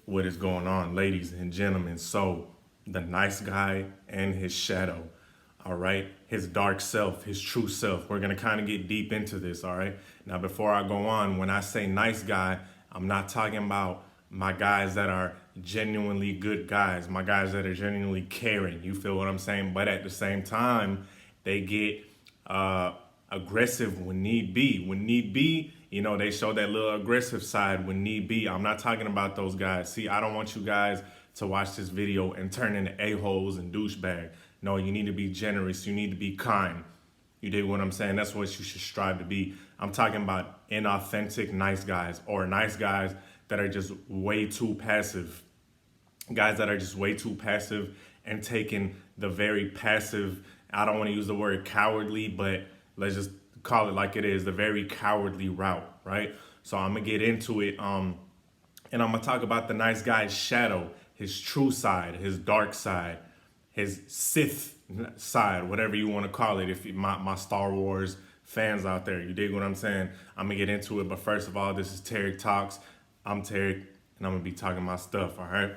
What is going on, ladies and gentlemen? So, the nice guy and his shadow, all right? His dark self, his true self. We're going to kind of get deep into this, all right? Now, before I go on, when I say nice guy, I'm not talking about my guys that are genuinely good guys, my guys that are genuinely caring. You feel what I'm saying? But at the same time, they get aggressive when need be. When need be, they show that little aggressive side when need be. I'm not talking about those guys. See, I don't want you guys to watch this video and turn into a-holes and douchebag. No, you need to be generous. You need to be kind. You dig what I'm saying? That's what you should strive to be. I'm talking about inauthentic nice guys, or nice guys that are just way too passive. Guys that are just way too passive and taking the very passive, I don't want to use the word cowardly, but let's just call it like it is, the very cowardly route, right? So I'm gonna get into it, and I'm gonna talk about the nice guy's shadow, his true side, his dark side, his Sith side, whatever you want to call it. If my Star Wars fans out there, you dig what I'm saying? I'm gonna get into it, but first of all, this is Theyre Talks. I'm Theyre, and I'm gonna be talking my stuff, all right?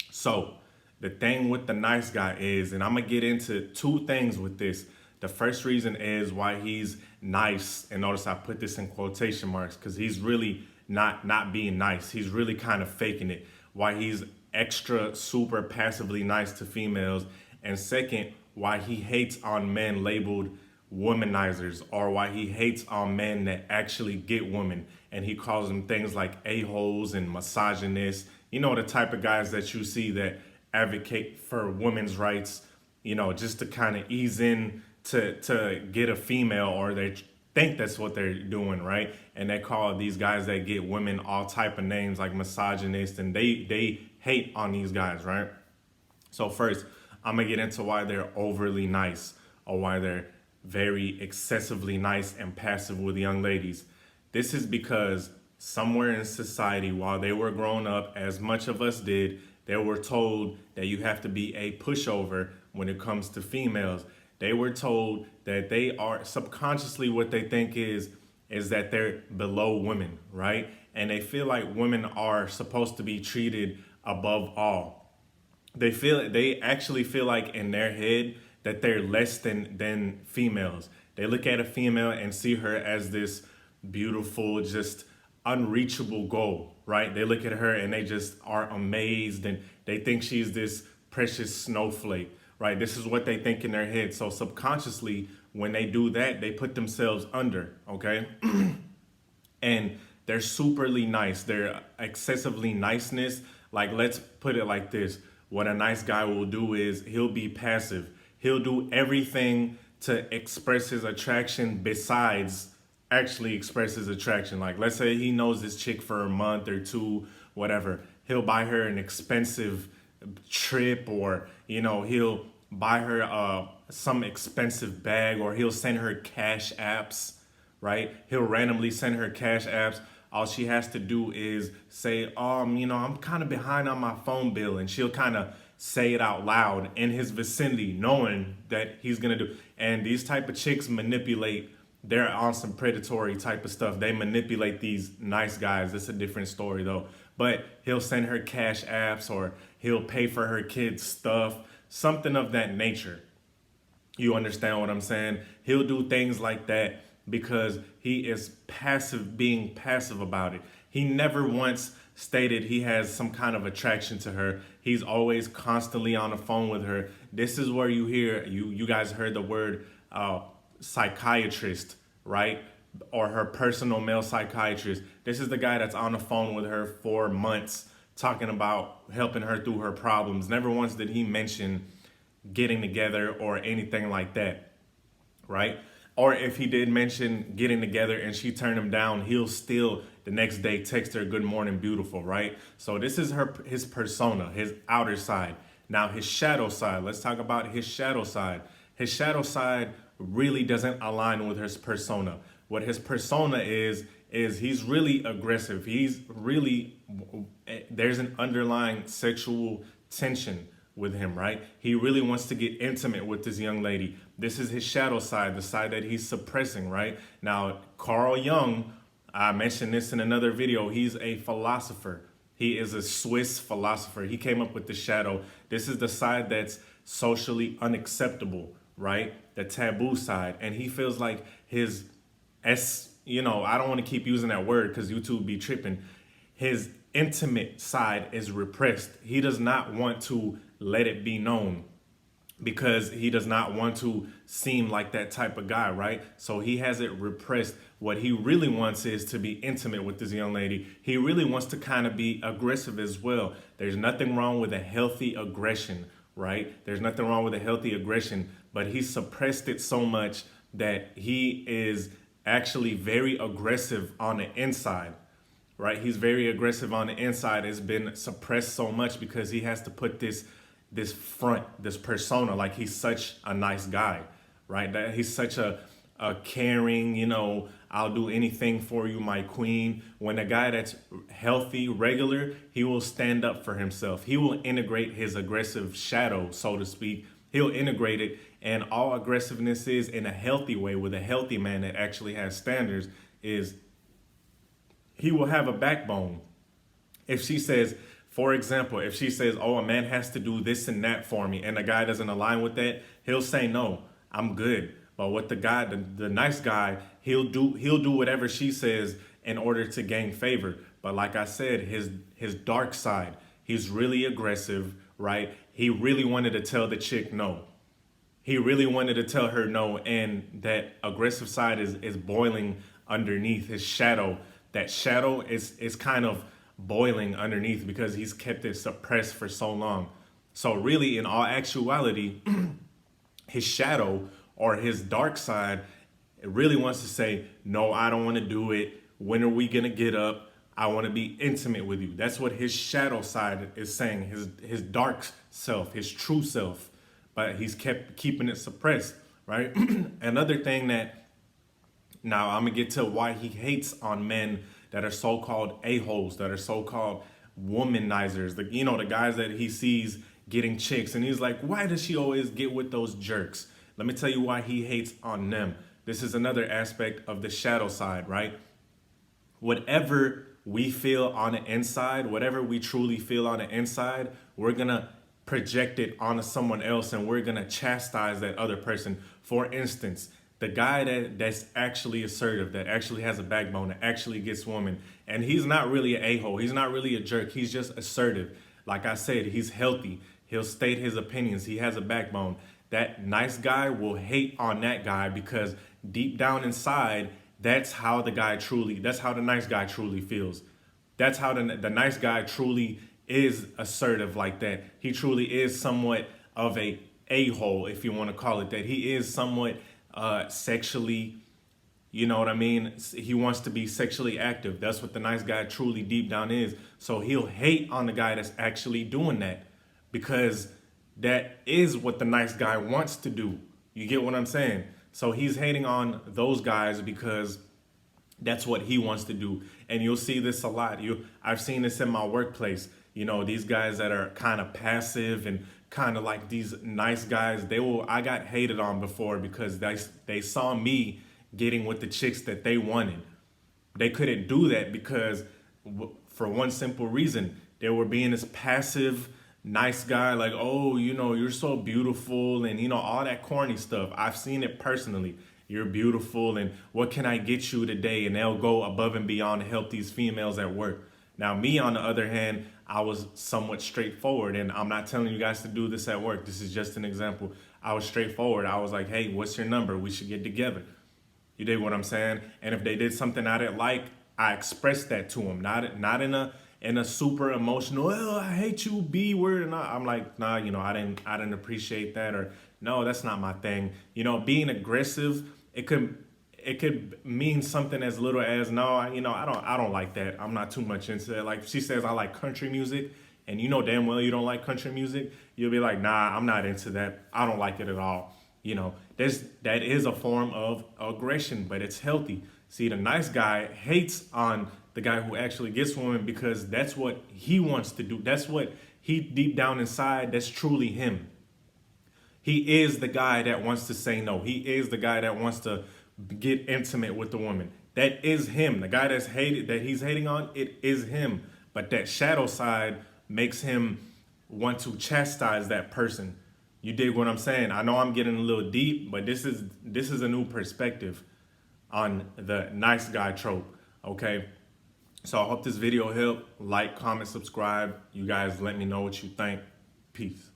So the thing with the nice guy is, and I'm gonna get into two things with this. The first reason is why he's nice, and notice I put this in quotation marks because he's really not being nice. He's really kind of faking it. Why he's extra super passively nice to females, and second, why he hates on men labeled womanizers, or why he hates on men that actually get women, and he calls them things like a-holes and misogynists. The type of guys that you see that advocate for women's rights, just to kind of ease in to get a female, or they think that's what they're doing, right? And they call these guys that get women all type of names like misogynist, and they hate on these guys, right? So first, I'm gonna get into why they're overly nice, or why they're very excessively nice and passive with young ladies. This is because somewhere in society, while they were growing up, as much of us did, they were told that you have to be a pushover when it comes to females. They were told that they are subconsciously, what they think is that they're below women, right? And they feel like women are supposed to be treated above all. They actually feel like in their head that they're less than females. They look at a female and see her as this beautiful, just unreachable goal, right? They look at her and they just are amazed, and they think she's this precious snowflake, right? This is what they think in their head. So subconsciously, when they do that, they put themselves under, okay? And they're superly nice. They're excessively niceness. Like, let's put it like this. What a nice guy will do is he'll be passive. He'll do everything to express his attraction besides actually express his attraction. Like, let's say he knows this chick for a month or two, whatever. He'll buy her an expensive trip, or, he'll buy her some expensive bag, or he'll send her cash apps, right? He'll randomly send her cash apps. All she has to do is say, I'm kind of behind on my phone bill. And she'll kind of say it out loud in his vicinity, knowing that he's going to do. And these type of chicks manipulate. They're on some predatory type of stuff. They manipulate these nice guys. That's a different story though. But he'll send her cash apps, or he'll pay for her kids' stuff, something of that nature. You understand what I'm saying? He'll do things like that because he is being passive about it. He never once stated he has some kind of attraction to her. He's always constantly on the phone with her. This is where you hear, you guys heard the word psychiatrist, right? Or her personal male psychiatrist. This is the guy that's on the phone with her for months, talking about helping her through her problems. Never once did he mention getting together or anything like that, right? Or if he did mention getting together and she turned him down, he'll still the next day text her, "Good morning, beautiful," right? So this is his persona, his outer side. Now his shadow side, let's talk about his shadow side. His shadow side really doesn't align with his persona. What his persona is he's really aggressive. There's an underlying sexual tension with him, right? He really wants to get intimate with this young lady. This is his shadow side, the side that he's suppressing, right? Now, Carl Jung, I mentioned this in another video, he's a philosopher. He is a Swiss philosopher. He came up with the shadow. This is the side that's socially unacceptable, right? The taboo side. And he feels like his I don't want to keep using that word because YouTube be tripping. His intimate side is repressed. He does not want to let it be known because he does not want to seem like that type of guy, right? So he has it repressed. What he really wants is to be intimate with this young lady. He really wants to kind of be aggressive as well. There's nothing wrong with a healthy aggression, right? There's nothing wrong with a healthy aggression, but he suppressed it so much that he is actually very aggressive on the inside, right? He's very aggressive on the inside. It's been suppressed so much because he has to put this front, this persona, like he's such a nice guy, right? That he's such a caring, I'll do anything for you, my queen. When a guy that's healthy, regular, he will stand up for himself. He will integrate his aggressive shadow, so to speak. He'll integrate it. And all aggressiveness is in a healthy way, with a healthy man that actually has standards, is he will have a backbone. If she says, for example, if she says, oh, a man has to do this and that for me, and the guy doesn't align with that, he'll say, no, I'm good. But with the guy, the nice guy, he'll do whatever she says in order to gain favor. But like I said, his dark side, he's really aggressive, right? He really wanted to tell the chick no. He really wanted to tell her no, and that aggressive side is boiling underneath his shadow. That shadow is kind of boiling underneath because he's kept it suppressed for so long. So really, in all actuality, his shadow or his dark side, it really wants to say, no, I don't want to do it. When are we going to get up? I want to be intimate with you. That's what his shadow side is saying, his dark self, his true self. But he's keeping it suppressed, right? Another thing that, now I'm going to get to why he hates on men that are so-called a-holes, that are so-called womanizers, the guys that he sees getting chicks. And he's like, why does she always get with those jerks? Let me tell you why he hates on them. This is another aspect of the shadow side, right? Whatever we feel on the inside, whatever we truly feel on the inside, we're going to project it onto someone else, and we're going to chastise that other person. For instance, the guy that's actually assertive, that actually has a backbone, that actually gets women, and he's not really an a-hole, he's not really a jerk, he's just assertive. Like I said, he's healthy, he'll state his opinions, he has a backbone. That nice guy will hate on that guy because deep down inside, that's how the nice guy truly feels. That's how the nice guy truly is assertive like that. He truly is somewhat of a-hole, if you want to call it that. He is somewhat sexually, you know what I mean? He wants to be sexually active. That's what the nice guy truly deep down is. So he'll hate on the guy that's actually doing that because that is what the nice guy wants to do. You get what I'm saying? So he's hating on those guys because that's what he wants to do. And you'll see this a lot. I've seen this in my workplace. These guys that are kind of passive and kind of like these nice guys, I got hated on before because they saw me getting with the chicks that they wanted. They couldn't do that because for one simple reason, they were being this passive, nice guy, like, oh, you're so beautiful and, all that corny stuff. I've seen it personally. You're beautiful and what can I get you today? And they'll go above and beyond to help these females at work. Now, me, on the other hand, I was somewhat straightforward, and I'm not telling you guys to do this at work. This is just an example. I was straightforward. I was like, hey, what's your number? We should get together. You dig what I'm saying? And if they did something I didn't like, I expressed that to them, not in a super emotional, oh, I hate you, B word. And I'm like, nah, I didn't appreciate that, or no, that's not my thing. Being aggressive, it could mean something as little as, no, I don't like that. I'm not too much into that. Like if she says I like country music and damn well you don't like country music, you'll be like, nah, I'm not into that. I don't like it at all. That is a form of aggression, but it's healthy. See, the nice guy hates on the guy who actually gets women because that's what he wants to do. That's what he deep down inside, that's truly him. He is the guy that wants to say no. He is the guy that wants to get intimate with the woman. That is him. The guy that he's hating on, it is him. But that shadow side makes him want to chastise that person. You dig what I'm saying? I know I'm getting a little deep, but this is a new perspective on the nice guy trope. Okay. So I hope this video helped. Like, comment, subscribe. You guys let me know what you think. Peace.